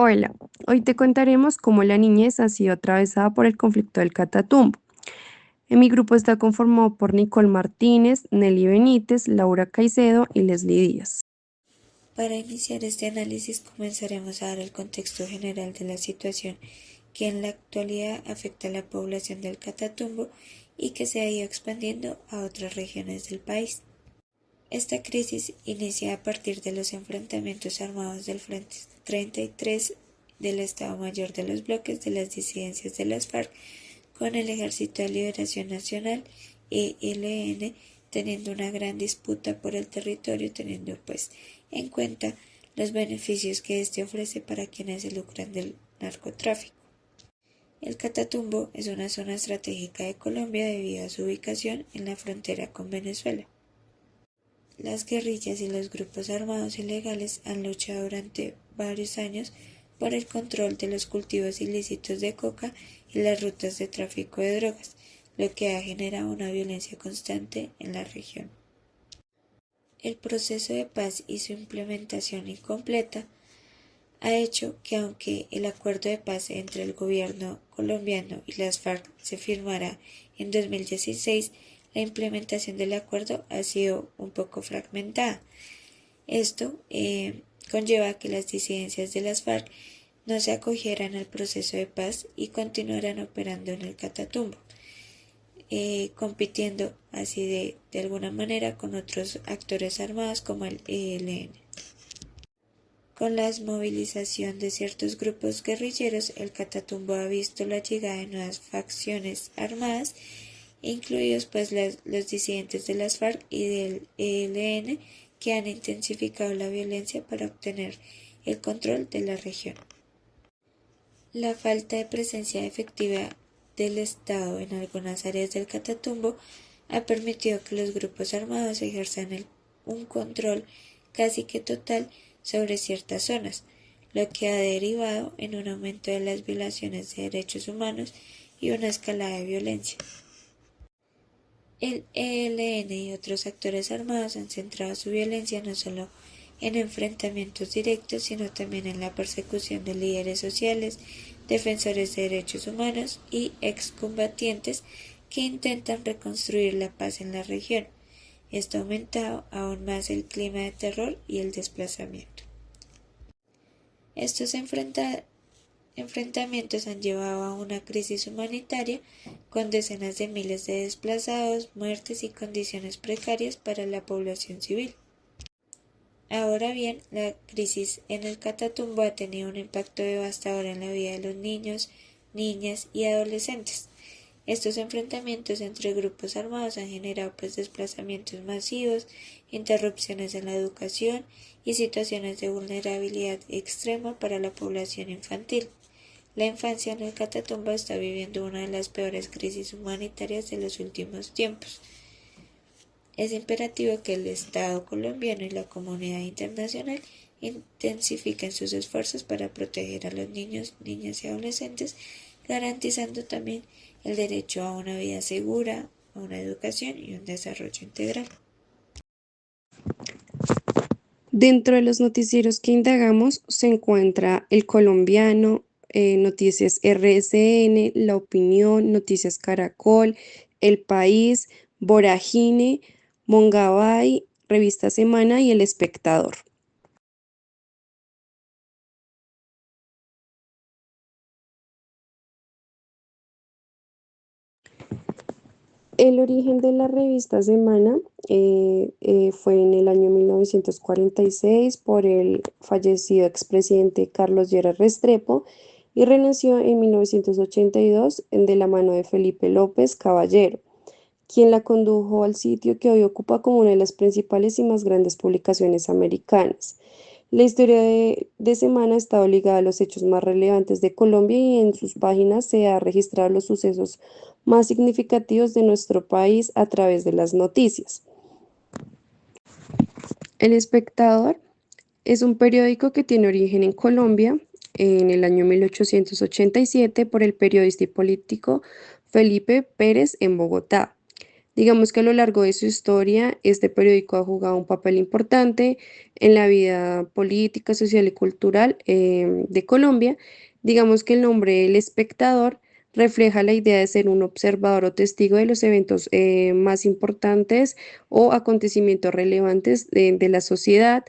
Hola, hoy te contaremos cómo la niñez ha sido atravesada por el conflicto del Catatumbo. En mi grupo está conformado por Nicole Martínez, Nelly Benítez, Laura Caicedo y Leslie Díaz. Para iniciar este análisis comenzaremos a dar el contexto general de la situación que en la actualidad afecta a la población del Catatumbo y que se ha ido expandiendo a otras regiones del país. Esta crisis inicia a partir de los enfrentamientos armados del Frente 33 del Estado Mayor de los Bloques de las disidencias de las FARC con el Ejército de Liberación Nacional ELN, teniendo una gran disputa por el territorio, teniendo en cuenta los beneficios que éste ofrece para quienes se lucran del narcotráfico. El Catatumbo es una zona estratégica de Colombia debido a su ubicación en la frontera con Venezuela. Las guerrillas y los grupos armados ilegales han luchado durante varios años por el control de los cultivos ilícitos de coca y las rutas de tráfico de drogas, lo que ha generado una violencia constante en la región. El proceso de paz y su implementación incompleta ha hecho que, aunque el acuerdo de paz entre el gobierno colombiano y las FARC se firmara en 2016, la implementación del acuerdo ha sido un poco fragmentada. Esto conlleva que las disidencias de las FARC no se acogieran al proceso de paz y continuaran operando en el Catatumbo, compitiendo así de alguna manera con otros actores armados como el ELN. Con la movilización de ciertos grupos guerrilleros, el Catatumbo ha visto la llegada de nuevas facciones armadas, incluidos los disidentes de las FARC y del ELN, que han intensificado la violencia para obtener el control de la región. La falta de presencia efectiva del Estado en algunas áreas del Catatumbo ha permitido que los grupos armados ejerzan un control casi que total sobre ciertas zonas, lo que ha derivado en un aumento de las violaciones de derechos humanos y una escalada de violencia. El ELN y otros actores armados han centrado su violencia no solo en enfrentamientos directos, sino también en la persecución de líderes sociales, defensores de derechos humanos y excombatientes que intentan reconstruir la paz en la región. Esto ha aumentado aún más el clima de terror y el desplazamiento. Estos enfrentamientos han llevado a una crisis humanitaria con decenas de miles de desplazados, muertes y condiciones precarias para la población civil. Ahora bien, la crisis en el Catatumbo ha tenido un impacto devastador en la vida de los niños, niñas y adolescentes. Estos enfrentamientos entre grupos armados han generado desplazamientos masivos, interrupciones en la educación y situaciones de vulnerabilidad extrema para la población infantil. La infancia en el Catatumbo está viviendo una de las peores crisis humanitarias de los últimos tiempos. Es imperativo que el Estado colombiano y la comunidad internacional intensifiquen sus esfuerzos para proteger a los niños, niñas y adolescentes, garantizando también el derecho a una vida segura, a una educación y un desarrollo integral. Dentro de los noticieros que indagamos se encuentra El Colombiano, Noticias RSN, La Opinión, Noticias Caracol, El País, Voragine, Mongabay, Revista Semana y El Espectador. El origen de la revista Semana fue en el año 1946 por el fallecido expresidente Carlos Lleras Restrepo y renació en 1982 de la mano de Felipe López Caballero, quien la condujo al sitio que hoy ocupa como una de las principales y más grandes publicaciones americanas. La historia de Semana ha estado ligada a los hechos más relevantes de Colombia y en sus páginas se ha registrado los sucesos más significativos de nuestro país a través de las noticias. El Espectador es un periódico que tiene origen en Colombia en el año 1887 por el periodista y político Felipe Pérez en Bogotá. Digamos que a lo largo de su historia, este periódico ha jugado un papel importante en la vida política, social y cultural de Colombia. Digamos que el nombre El Espectador refleja la idea de ser un observador o testigo de los eventos más importantes o acontecimientos relevantes de la sociedad.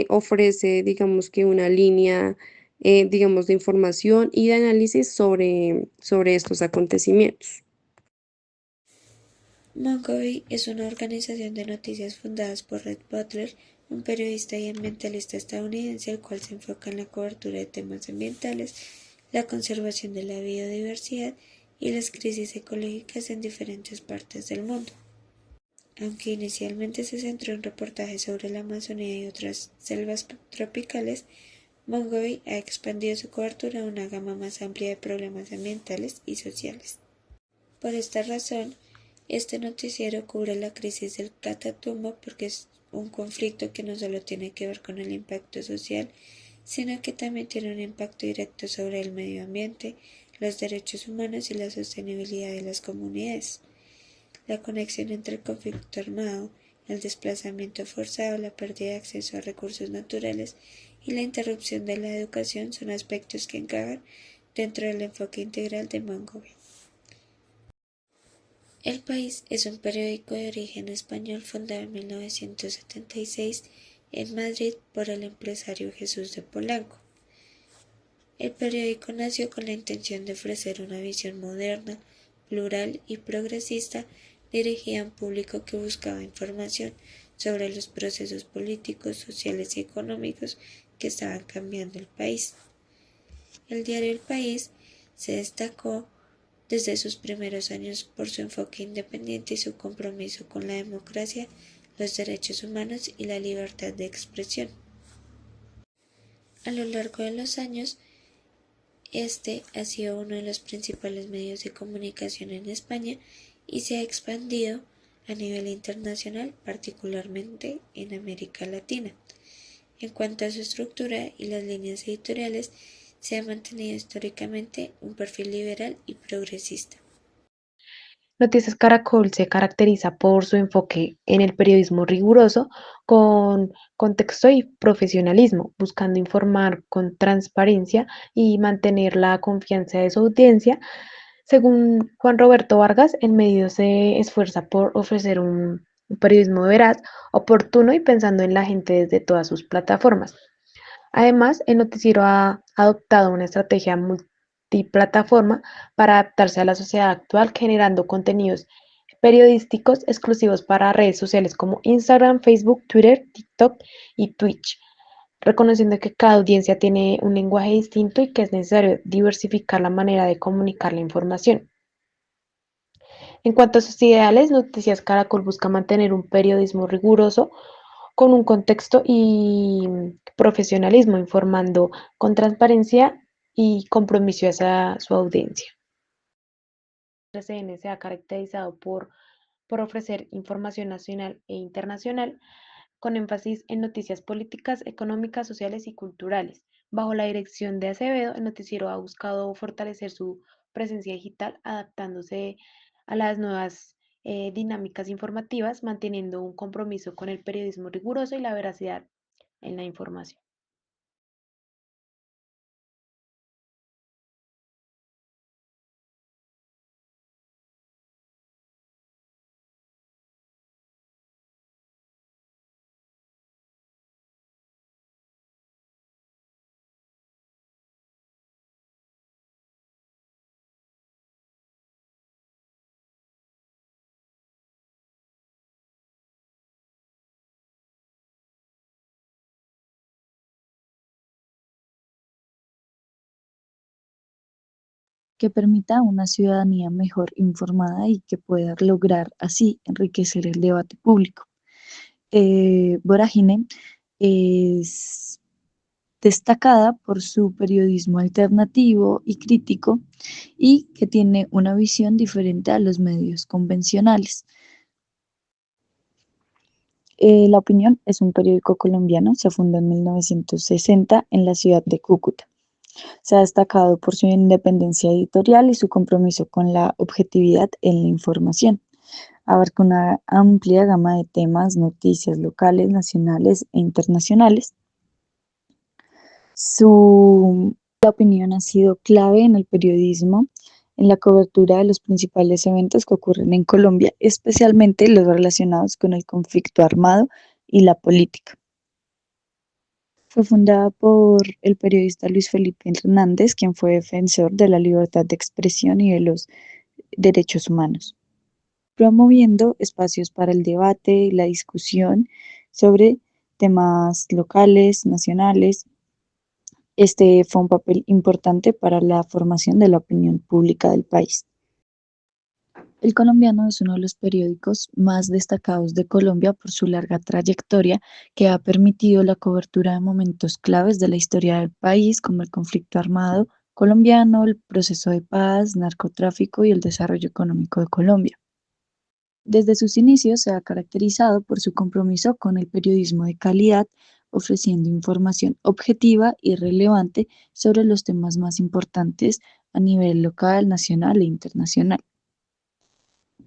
Ofrece, digamos que una línea, digamos, de información y de análisis sobre estos acontecimientos. Mongoby es una organización de noticias fundada por Red Butler, un periodista y ambientalista estadounidense, el cual se enfoca en la cobertura de temas ambientales, la conservación de la biodiversidad y las crisis ecológicas en diferentes partes del mundo. Aunque inicialmente se centró en reportajes sobre la Amazonía y otras selvas tropicales, Mongoby ha expandido su cobertura a una gama más amplia de problemas ambientales y sociales. Por esta razón, este noticiero cubre la crisis del Catatumbo porque es un conflicto que no solo tiene que ver con el impacto social, sino que también tiene un impacto directo sobre el medio ambiente, los derechos humanos y la sostenibilidad de las comunidades. La conexión entre el conflicto armado, el desplazamiento forzado, la pérdida de acceso a recursos naturales y la interrupción de la educación son aspectos que encajan dentro del enfoque integral de Mongoby. El País es un periódico de origen español fundado en 1976 en Madrid por el empresario Jesús de Polanco. El periódico nació con la intención de ofrecer una visión moderna, plural y progresista dirigida a un público que buscaba información sobre los procesos políticos, sociales y económicos que estaban cambiando el país. El diario El País se destacó desde sus primeros años por su enfoque independiente y su compromiso con la democracia, los derechos humanos y la libertad de expresión. A lo largo de los años, este ha sido uno de los principales medios de comunicación en España y se ha expandido a nivel internacional, particularmente en América Latina. En cuanto a su estructura y las líneas editoriales, se ha mantenido históricamente un perfil liberal y progresista. Noticias Caracol se caracteriza por su enfoque en el periodismo riguroso, con contexto y profesionalismo, buscando informar con transparencia y mantener la confianza de su audiencia. Según Juan Roberto Vargas, el medio se esfuerza por ofrecer un periodismo veraz, oportuno y pensando en la gente desde todas sus plataformas. Además, el noticiero ha adoptado una estrategia multiplataforma para adaptarse a la sociedad actual, generando contenidos periodísticos exclusivos para redes sociales como Instagram, Facebook, Twitter, TikTok y Twitch, reconociendo que cada audiencia tiene un lenguaje distinto y que es necesario diversificar la manera de comunicar la información. En cuanto a sus ideales, Noticias Caracol busca mantener un periodismo riguroso con un contexto y profesionalismo, informando con transparencia y compromiso hacia su audiencia. RCN se ha caracterizado por ofrecer información nacional e internacional, con énfasis en noticias políticas, económicas, sociales y culturales. Bajo la dirección de Acevedo, el noticiero ha buscado fortalecer su presencia digital, adaptándose a las nuevas dinámicas informativas, manteniendo un compromiso con el periodismo riguroso y la veracidad en la información. Que permita una ciudadanía mejor informada y que pueda lograr así enriquecer el debate público. Vorágine es destacada por su periodismo alternativo y crítico y que tiene una visión diferente a los medios convencionales. La Opinión es un periódico colombiano, se fundó en 1960 en la ciudad de Cúcuta. Se ha destacado por su independencia editorial y su compromiso con la objetividad en la información. Abarca una amplia gama de temas, noticias locales, nacionales e internacionales. Su opinión ha sido clave en el periodismo, en la cobertura de los principales eventos que ocurren en Colombia, especialmente los relacionados con el conflicto armado y la política. Fue fundada por el periodista Luis Felipe Hernández, quien fue defensor de la libertad de expresión y de los derechos humanos, promoviendo espacios para el debate y la discusión sobre temas locales, nacionales. Este fue un papel importante para la formación de la opinión pública del país. El Colombiano es uno de los periódicos más destacados de Colombia por su larga trayectoria que ha permitido la cobertura de momentos claves de la historia del país, como el conflicto armado colombiano, el proceso de paz, narcotráfico y el desarrollo económico de Colombia. Desde sus inicios se ha caracterizado por su compromiso con el periodismo de calidad, ofreciendo información objetiva y relevante sobre los temas más importantes a nivel local, nacional e internacional.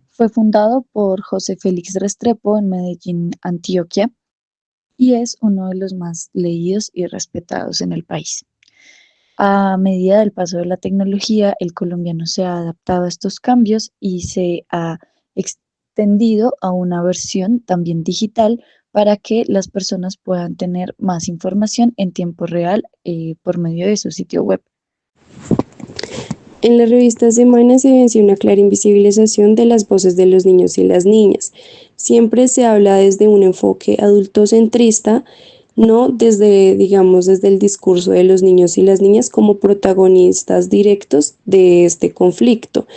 Fue fundado por José Félix Restrepo en Medellín, Antioquia, y es uno de los más leídos y respetados en el país. A medida del paso de la tecnología, el colombiano se ha adaptado a estos cambios y se ha extendido a una versión también digital para que las personas puedan tener más información en tiempo real por medio de su sitio web. En la revista Semana se evidencia una clara invisibilización de las voces de los niños y las niñas. Siempre se habla desde un enfoque adultocentrista, no desde, digamos, desde el discurso de los niños y las niñas como protagonistas directos de este conflicto.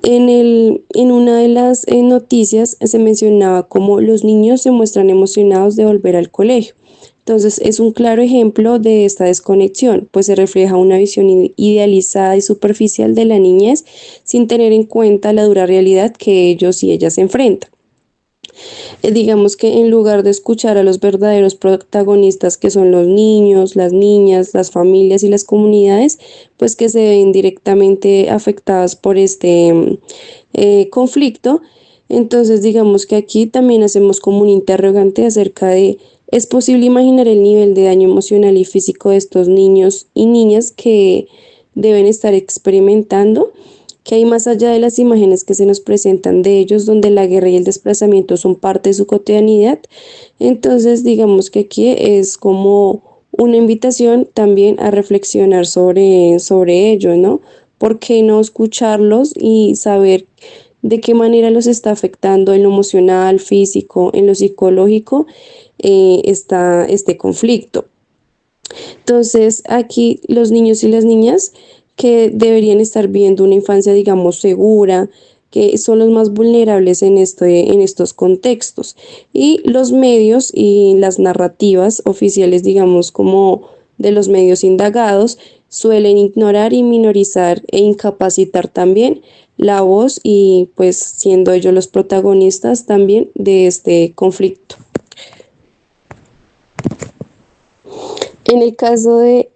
En una de las noticias se mencionaba cómo los niños se muestran emocionados de volver al colegio. Entonces es un claro ejemplo de esta desconexión, pues se refleja una visión idealizada y superficial de la niñez sin tener en cuenta la dura realidad que ellos y ellas enfrentan. Digamos que en lugar de escuchar a los verdaderos protagonistas que son los niños, las niñas, las familias y las comunidades, pues que se ven directamente afectadas por este conflicto, entonces digamos que aquí también hacemos como un interrogante acerca de ¿es posible imaginar el nivel de daño emocional y físico de estos niños y niñas que deben estar experimentando? ¿Qué hay más allá de las imágenes que se nos presentan de ellos, donde la guerra y el desplazamiento son parte de su cotidianidad? Entonces, digamos que aquí es como una invitación también a reflexionar sobre ello, ¿no? ¿Por qué no escucharlos y saber de qué manera los está afectando en lo emocional, físico, en lo psicológico este conflicto? Entonces, aquí los niños y las niñas que deberían estar viendo una infancia, digamos, segura, que son los más vulnerables en estos contextos. Y los medios y las narrativas oficiales, digamos, como de los medios indagados, suelen ignorar y minorizar e incapacitar también la voz y pues siendo ellos los protagonistas también de este conflicto. En el caso de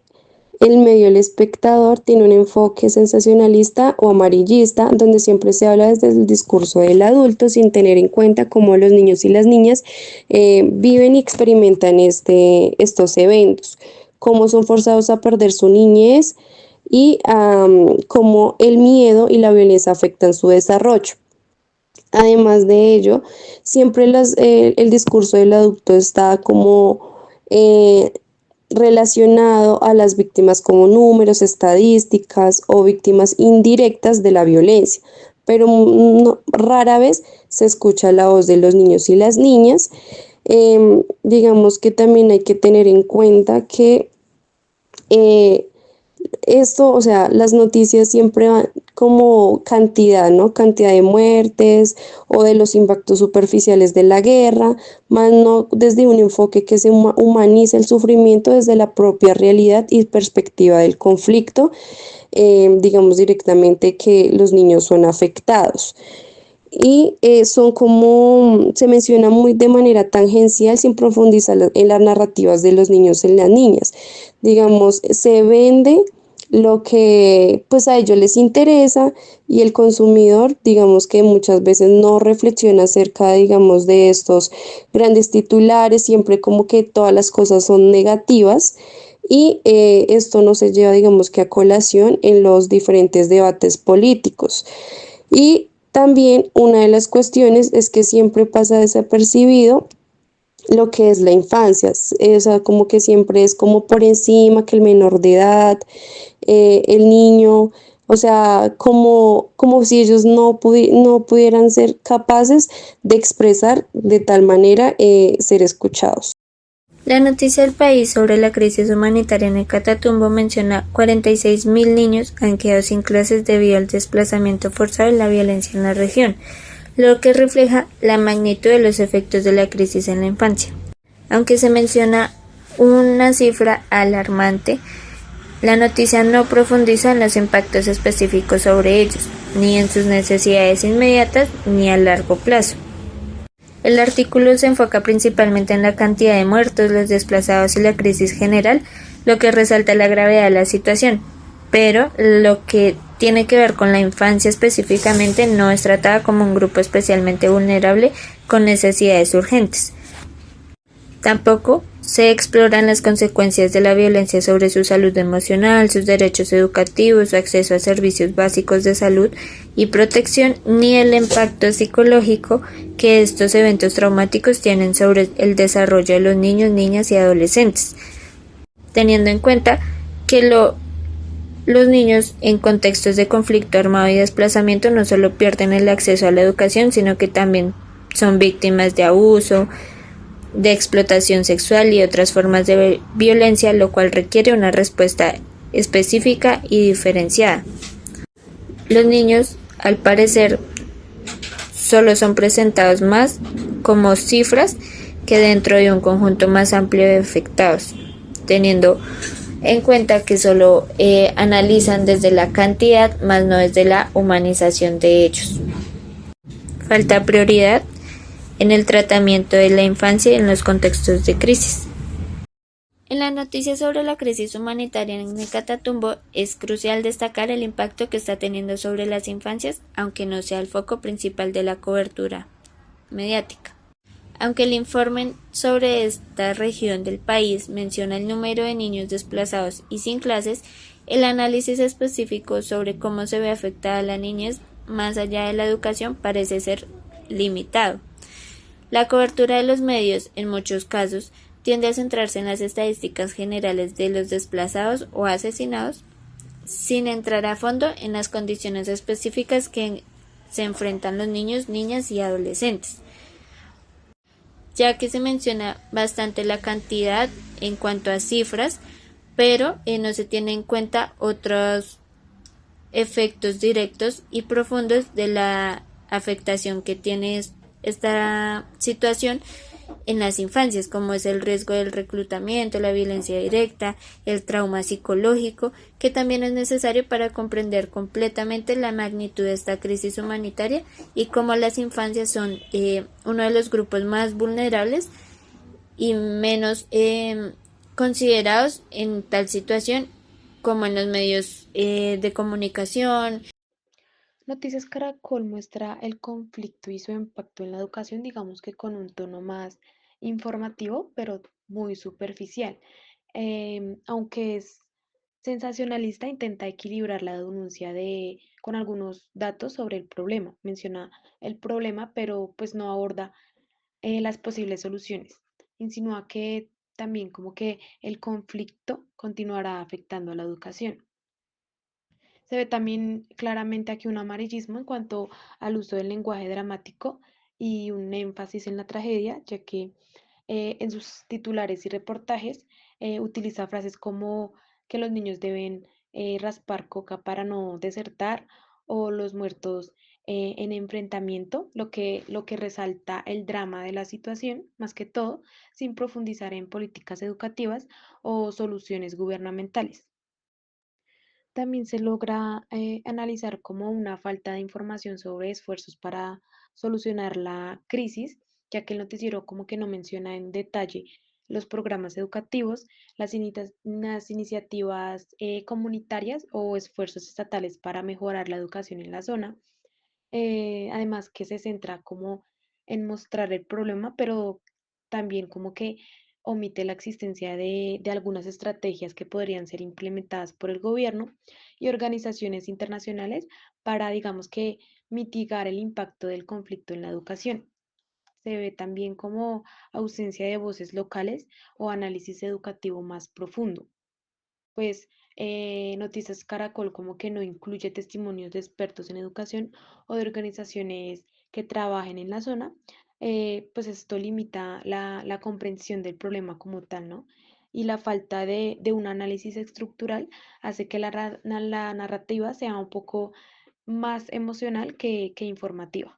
el medio El Espectador tiene un enfoque sensacionalista o amarillista, donde siempre se habla desde el discurso del adulto sin tener en cuenta cómo los niños y las niñas viven y experimentan estos eventos, cómo son forzados a perder su niñez y cómo el miedo y la violencia afectan su desarrollo. Además de ello, siempre el discurso del adulto está como relacionado a las víctimas como números, estadísticas o víctimas indirectas de la violencia, pero rara vez se escucha la voz de los niños y las niñas. Digamos que también hay que tener en cuenta que esto, o sea, las noticias siempre van como cantidad, ¿no? Cantidad de muertes o de los impactos superficiales de la guerra, más no desde un enfoque que se humaniza el sufrimiento desde la propia realidad y perspectiva del conflicto, digamos directamente que los niños son afectados. Y son como, se menciona muy de manera tangencial sin profundizar en las narrativas de los niños y las niñas. Digamos, se vende lo que pues a ellos les interesa y el consumidor, digamos que muchas veces no reflexiona acerca, digamos, de estos grandes titulares, siempre como que todas las cosas son negativas y esto no se lleva, digamos que a colación en los diferentes debates políticos. Y también una de las cuestiones es que siempre pasa desapercibido lo que es la infancia, o sea, como que siempre es como por encima que el menor de edad, el niño, o sea, como si ellos no pudieran ser capaces de expresar de tal manera ser escuchados. La noticia del país sobre la crisis humanitaria en el Catatumbo menciona 46.000 niños han quedado sin clases debido al desplazamiento forzado y la violencia en la región, lo que refleja la magnitud de los efectos de la crisis en la infancia. Aunque se menciona una cifra alarmante, la noticia no profundiza en los impactos específicos sobre ellos, ni en sus necesidades inmediatas ni a largo plazo. El artículo se enfoca principalmente en la cantidad de muertos, los desplazados y la crisis general, lo que resalta la gravedad de la situación, pero lo que tiene que ver con la infancia específicamente no es tratada como un grupo especialmente vulnerable con necesidades urgentes. Tampoco se exploran las consecuencias de la violencia sobre su salud emocional, sus derechos educativos, su acceso a servicios básicos de salud y protección, ni el impacto psicológico que estos eventos traumáticos tienen sobre el desarrollo de los niños, niñas y adolescentes, teniendo en cuenta que los niños en contextos de conflicto armado y desplazamiento no solo pierden el acceso a la educación, sino que también son víctimas de abuso, de explotación sexual y otras formas de violencia, lo cual requiere una respuesta específica y diferenciada. Los niños, al parecer, solo son presentados más como cifras que dentro de un conjunto más amplio de afectados, teniendo en cuenta que solo analizan desde la cantidad, más no desde la humanización de ellos. Falta prioridad en el tratamiento de la infancia en los contextos de crisis. En la noticia sobre la crisis humanitaria en el Catatumbo es crucial destacar el impacto que está teniendo sobre las infancias, aunque no sea el foco principal de la cobertura mediática. Aunque el informe sobre esta región del país menciona el número de niños desplazados y sin clases, el análisis específico sobre cómo se ve afectada la niñez más allá de la educación parece ser limitado. La cobertura de los medios, en muchos casos, tiende a centrarse en las estadísticas generales de los desplazados o asesinados, sin entrar a fondo en las condiciones específicas que se enfrentan los niños, niñas y adolescentes, ya que se menciona bastante la cantidad en cuanto a cifras, pero no se tiene en cuenta otros efectos directos y profundos de la afectación que tiene esta situación en las infancias, como es el riesgo del reclutamiento, la violencia directa, el trauma psicológico, que también es necesario para comprender completamente la magnitud de esta crisis humanitaria y cómo las infancias son uno de los grupos más vulnerables y menos considerados en tal situación como en los medios de comunicación. Noticias Caracol muestra el conflicto y su impacto en la educación, digamos que con un tono más informativo, pero muy superficial. Aunque es sensacionalista, intenta equilibrar la denuncia con algunos datos sobre el problema. Menciona el problema, pero pues no aborda las posibles soluciones. Insinúa que también como que el conflicto continuará afectando a la educación. Se ve también claramente aquí un amarillismo en cuanto al uso del lenguaje dramático y un énfasis en la tragedia, ya que en sus titulares y reportajes utiliza frases como que los niños deben raspar coca para no desertar o los muertos en enfrentamiento, lo que resalta el drama de la situación, más que todo, sin profundizar en políticas educativas o soluciones gubernamentales. También se logra analizar como una falta de información sobre esfuerzos para solucionar la crisis, ya que el noticiero como que no menciona en detalle los programas educativos, las iniciativas comunitarias o esfuerzos estatales para mejorar la educación en la zona. Además que se centra como en mostrar el problema, pero también como que omite la existencia de algunas estrategias que podrían ser implementadas por el gobierno y organizaciones internacionales para, digamos que, mitigar el impacto del conflicto en la educación. Se ve también como ausencia de voces locales o análisis educativo más profundo. Pues Noticias Caracol como que no incluye testimonios de expertos en educación o de organizaciones que trabajen en la zona, pues esto limita la comprensión del problema como tal, ¿no? Y la falta de un análisis estructural hace que la narrativa sea un poco más emocional que informativa.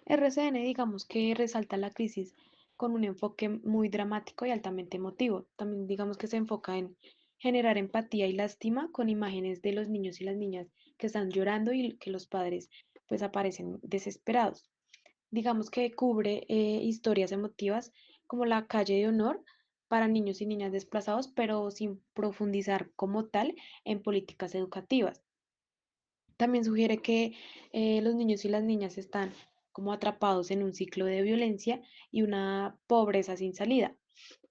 RCN, digamos que resalta la crisis con un enfoque muy dramático y altamente emotivo. También digamos que se enfoca en generar empatía y lástima con imágenes de los niños y las niñas que están llorando y que los padres pues aparecen desesperados. Digamos que cubre historias emotivas como la calle de honor para niños y niñas desplazados, pero sin profundizar como tal en políticas educativas. También sugiere que los niños y las niñas están como atrapados en un ciclo de violencia y una pobreza sin salida.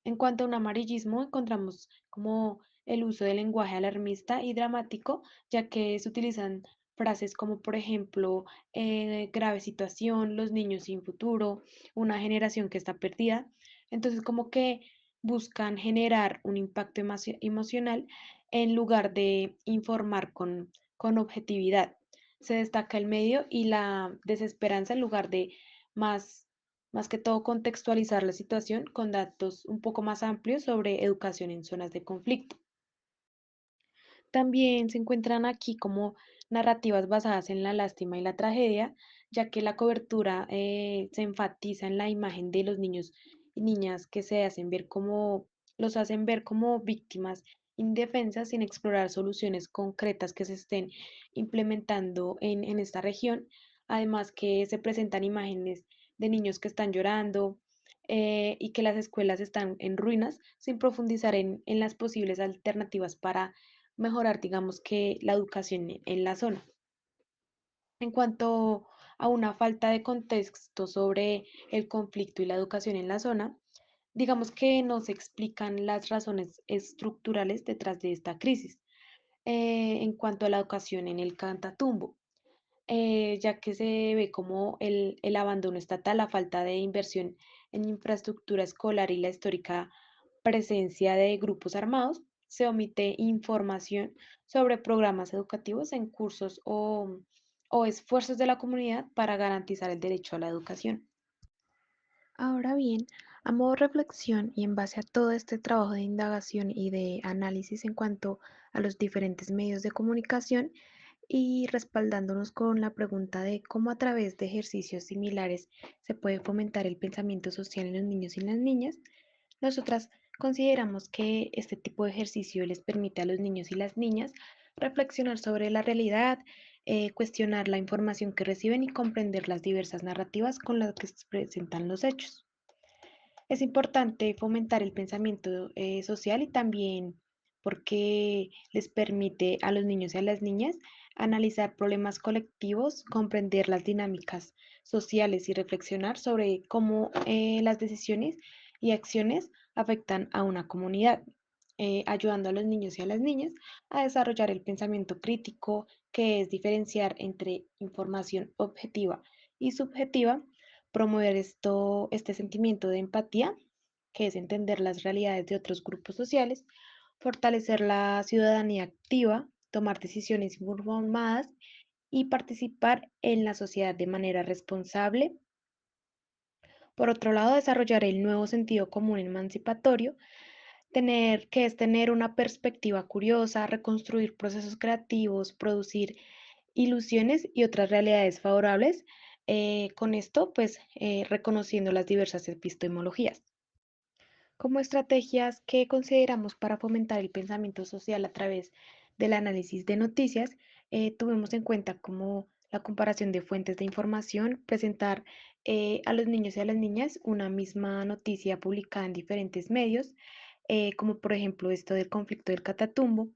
En cuanto a un amarillismo, encontramos como el uso del lenguaje alarmista y dramático, ya que se utilizan frases como, por ejemplo, grave situación, los niños sin futuro, una generación que está perdida. Entonces, como que buscan generar un impacto emocional en lugar de informar con objetividad. Se destaca el medio y la desesperanza en lugar de más más que todo contextualizar la situación con datos un poco más amplios sobre educación en zonas de conflicto. También se encuentran aquí como narrativas basadas en la lástima y la tragedia, ya que la cobertura se enfatiza en la imagen de los niños y niñas que los hacen ver como víctimas indefensas sin explorar soluciones concretas que se estén implementando en esta región. Además que se presentan imágenes de niños que están llorando y que las escuelas están en ruinas, sin profundizar en las posibles alternativas para mejorar, digamos que la educación en la zona. En cuanto a una falta de contexto sobre el conflicto y la educación en la zona, digamos que no se explican las razones estructurales detrás de esta crisis. En cuanto a la educación en el Catatumbo, ya que se ve como el abandono estatal, la falta de inversión en infraestructura escolar y la histórica presencia de grupos armados, se omite información sobre programas educativos en cursos o esfuerzos de la comunidad para garantizar el derecho a la educación. Ahora bien, a modo de reflexión y en base a todo este trabajo de indagación y de análisis en cuanto a los diferentes medios de comunicación, y respaldándonos con la pregunta de cómo a través de ejercicios similares se puede fomentar el pensamiento social en los niños y las niñas, nosotras consideramos que este tipo de ejercicio les permite a los niños y las niñas reflexionar sobre la realidad, cuestionar la información que reciben y comprender las diversas narrativas con las que se presentan los hechos. Es importante fomentar el pensamiento social y también porque les permite a los niños y a las niñas analizar problemas colectivos, comprender las dinámicas sociales y reflexionar sobre cómo las decisiones y acciones afectan a una comunidad, ayudando a los niños y a las niñas a desarrollar el pensamiento crítico, que es diferenciar entre información objetiva y subjetiva, promover este sentimiento de empatía, que es entender las realidades de otros grupos sociales, fortalecer la ciudadanía activa, tomar decisiones informadas y participar en la sociedad de manera responsable. Por otro lado, desarrollar el nuevo sentido común emancipatorio, que es tener una perspectiva curiosa, reconstruir procesos creativos, producir ilusiones y otras realidades favorables. Con esto, pues, reconociendo las diversas epistemologías. Como estrategias que consideramos para fomentar el pensamiento social a través del análisis de noticias, tuvimos en cuenta como la comparación de fuentes de información, presentar a los niños y a las niñas una misma noticia publicada en diferentes medios, como por ejemplo esto del conflicto del Catatumbo,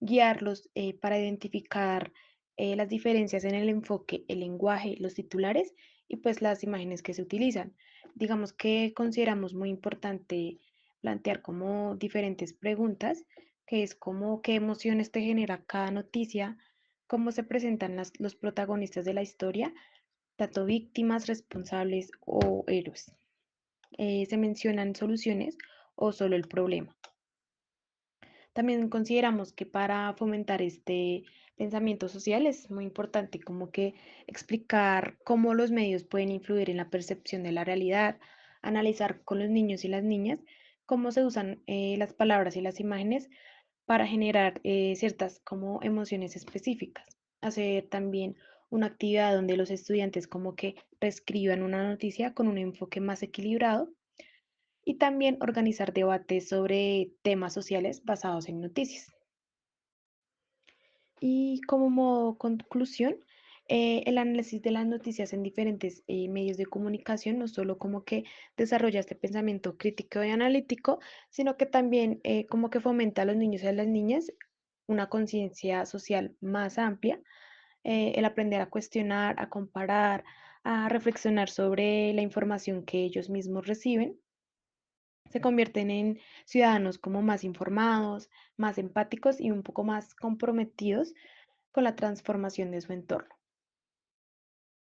guiarlos para identificar las diferencias en el enfoque, el lenguaje, los titulares y pues las imágenes que se utilizan. Digamos que consideramos muy importante plantear como diferentes preguntas, que es como qué emociones te genera cada noticia, cómo se presentan los protagonistas de la historia, tanto víctimas, responsables o héroes. Se mencionan soluciones o solo el problema. También consideramos que para fomentar este pensamiento social es muy importante como que explicar cómo los medios pueden influir en la percepción de la realidad, analizar con los niños y las niñas cómo se usan las palabras y las imágenes para generar ciertas como emociones específicas. Hacer también una actividad donde los estudiantes como que reescriban una noticia con un enfoque más equilibrado y también organizar debates sobre temas sociales basados en noticias. Y como conclusión, el análisis de las noticias en diferentes medios de comunicación no solo como que desarrolla este pensamiento crítico y analítico, sino que también como que fomenta a los niños y a las niñas una conciencia social más amplia, el aprender a cuestionar, a comparar, a reflexionar sobre la información que ellos mismos reciben, se convierten en ciudadanos como más informados, más empáticos y un poco más comprometidos con la transformación de su entorno.